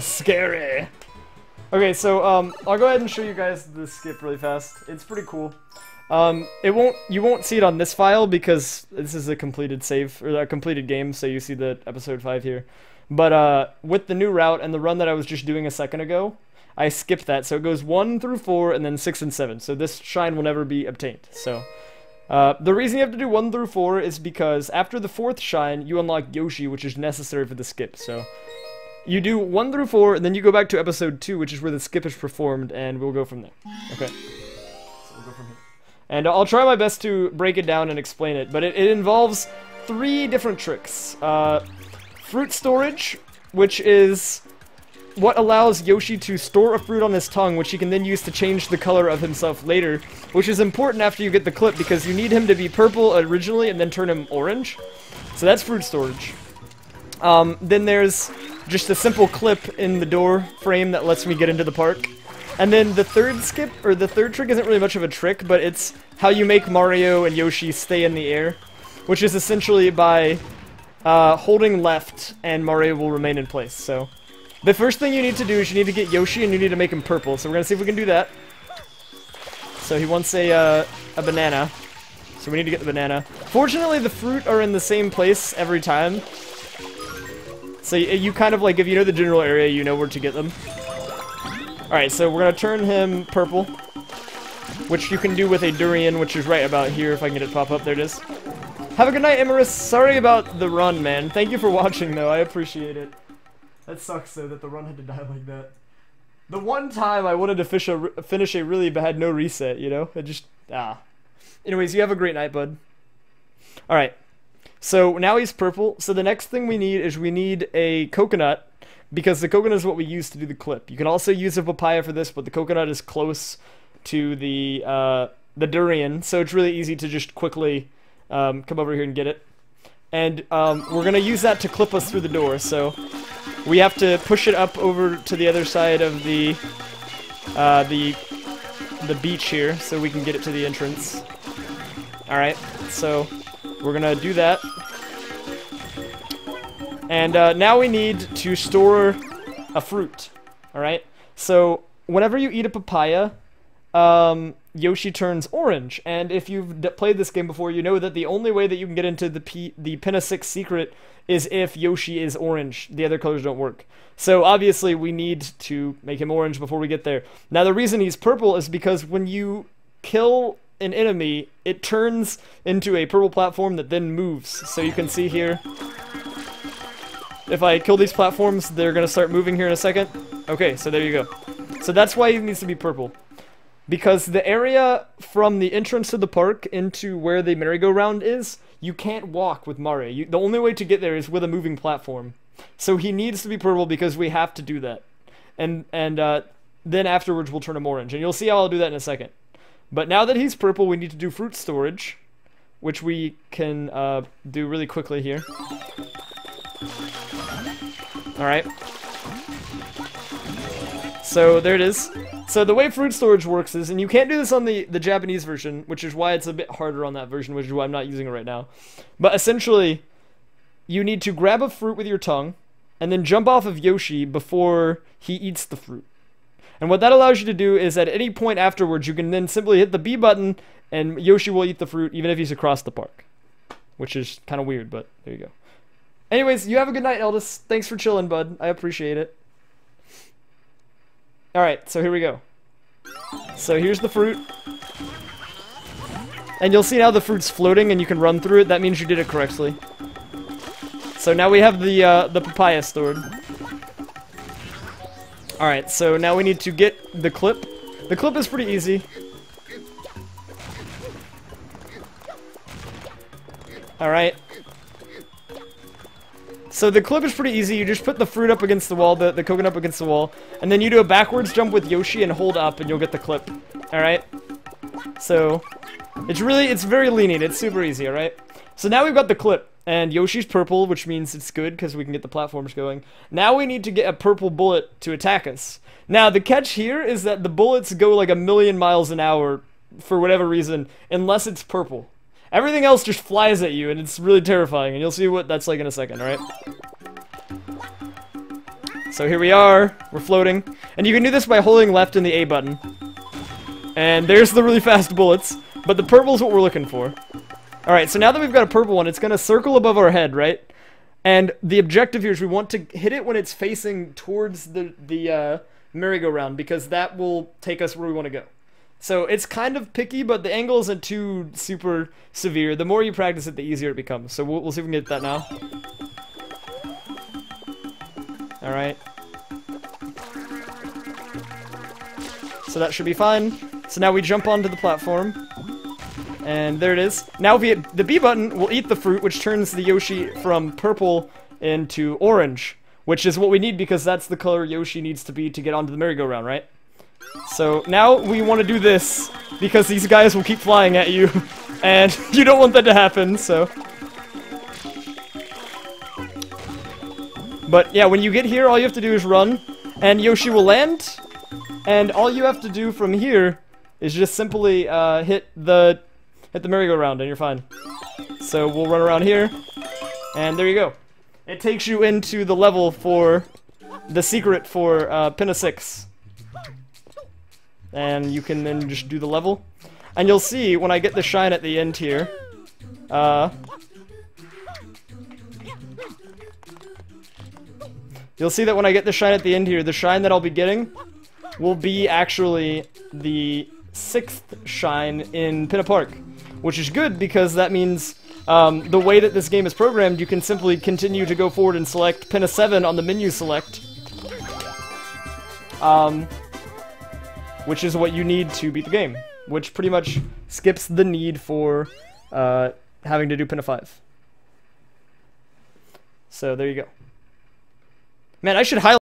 Scary. Okay, so I'll go ahead and show you guys the skip really fast. It's pretty cool. You won't see it on this file because this is a completed save or a completed game, so you see the episode 5 here. But with the new route and the run that I was just doing a second ago, I skipped that, so it goes 1 through 4 and then 6 and 7. So this shine will never be obtained. So the reason you have to do 1 through 4 is because after the 4th shine, you unlock Yoshi, which is necessary for the skip. So you do 1 through 4, and then you go back to episode 2, which is where the skip is performed, and we'll go from there. Okay. So we'll go from here. And I'll try my best to break it down and explain it, but it involves 3 different tricks. Fruit storage, which is what allows Yoshi to store a fruit on his tongue, which he can then use to change the color of himself later, which is important after you get the clip, because you need him to be purple originally and then turn him orange. So that's fruit storage. Then there's just a simple clip in the door frame that lets me get into the park. And then the third skip, or the third trick isn't really much of a trick, but it's how you make Mario and Yoshi stay in the air, which is essentially by holding left and Mario will remain in place. So the first thing you need to do is you need to get Yoshi and you need to make him purple. So we're gonna see if we can do that. So he wants a banana. So we need to get the banana. Fortunately, the fruit are in the same place every time. So you kind of like, if you know the general area, you know where to get them. Alright, so we're gonna turn him purple, which you can do with a durian, which is right about here, if I can get it to pop up. There it is. Have a good night, Emerus. Sorry about the run, man. Thank you for watching, though. I appreciate it. That sucks, though, that the run had to die like that. The one time I wanted to finish a really bad no reset, you know? It just, Anyways, you have a great night, bud. Alright. So now he's purple. So the next thing we need is we need a coconut, because the coconut is what we use to do the clip. You can also use a papaya for this, but the coconut is close to the durian, so it's really easy to just quickly come over here and get it. And we're gonna use that to clip us through the door. So we have to push it up over to the other side of the beach here, so we can get it to the entrance. All right, so we're gonna do that. And now we need to store a fruit. All right, so whenever you eat a papaya, Yoshi turns orange, and if you've played this game before, you know that the only way that you can get into the Pinna 6 secret is if Yoshi is orange. The other colors don't work. So obviously we need to make him orange before we get there. Now the reason he's purple is because when you kill an enemy, it turns into a purple platform that then moves. So you can see here, if I kill these platforms, they're gonna start moving here in a second. Okay, so there you go. So that's why he needs to be purple. Because the area from the entrance to the park into where the merry-go-round is, you can't walk with Mario. The only way to get there is with a moving platform. So he needs to be purple because we have to do that. And then afterwards we'll turn him orange. And you'll see how I'll do that in a second. But now that he's purple, we need to do fruit storage, which we can do really quickly here. Alright. So there it is. So the way fruit storage works is, and you can't do this on the Japanese version, which is why it's a bit harder on that version, which is why I'm not using it right now. But essentially, you need to grab a fruit with your tongue, and then jump off of Yoshi before he eats the fruit. And what that allows you to do is, at any point afterwards, you can then simply hit the B button, and Yoshi will eat the fruit, even if he's across the park. Which is kind of weird, but there you go. Anyways, you have a good night, Eldest. Thanks for chilling, bud. I appreciate it. Alright, so here we go. So here's the fruit. And you'll see now the fruit's floating and you can run through it. That means you did it correctly. So now we have the papaya stored. Alright, so now we need to get the clip. The clip is pretty easy. Alright. So the clip is pretty easy. You just put the fruit up against the wall, the coconut up against the wall, and then you do a backwards jump with Yoshi and hold up and you'll get the clip. Alright? So it's very lenient. It's super easy, alright? So now we've got the clip, and Yoshi's purple, which means it's good because we can get the platforms going. Now we need to get a purple bullet to attack us. Now the catch here is that the bullets go like 1,000,000 miles an hour for whatever reason, unless it's purple. Everything else just flies at you, and it's really terrifying, and you'll see what that's like in a second, alright? So here we are, we're floating. And you can do this by holding left and the A button. And there's the really fast bullets, but the purple's what we're looking for. Alright, so now that we've got a purple one, it's gonna circle above our head, right? And the objective here is we want to hit it when it's facing towards the merry-go-round, because that will take us where we want to go. So it's kind of picky, but the angle isn't too super severe. The more you practice it, the easier it becomes. So we'll see if we can get that now. Alright. So that should be fine. So now we jump onto the platform. And there it is. Now if we hit the B button, we'll eat the fruit, which turns the Yoshi from purple into orange. Which is what we need, because that's the color Yoshi needs to be to get onto the merry-go-round, right? So now we want to do this, because these guys will keep flying at you, and you don't want that to happen, so... But yeah, when you get here, all you have to do is run, and Yoshi will land, and all you have to do from here is just simply hit the merry-go-round, and you're fine. So we'll run around here, and there you go. It takes you into the level for the secret for Pinna 6. And you can then just do the level. And you'll see when I get the shine at the end here, you'll see that when I get the shine at the end here, the shine that I'll be getting will be actually the 6th shine in Pinna Park. Which is good, because that means the way that this game is programmed, you can simply continue to go forward and select Pinna 7 on the menu select. Which is what you need to beat the game. Which pretty much skips the need for having to do Pinna 5. So there you go. Man, I should highlight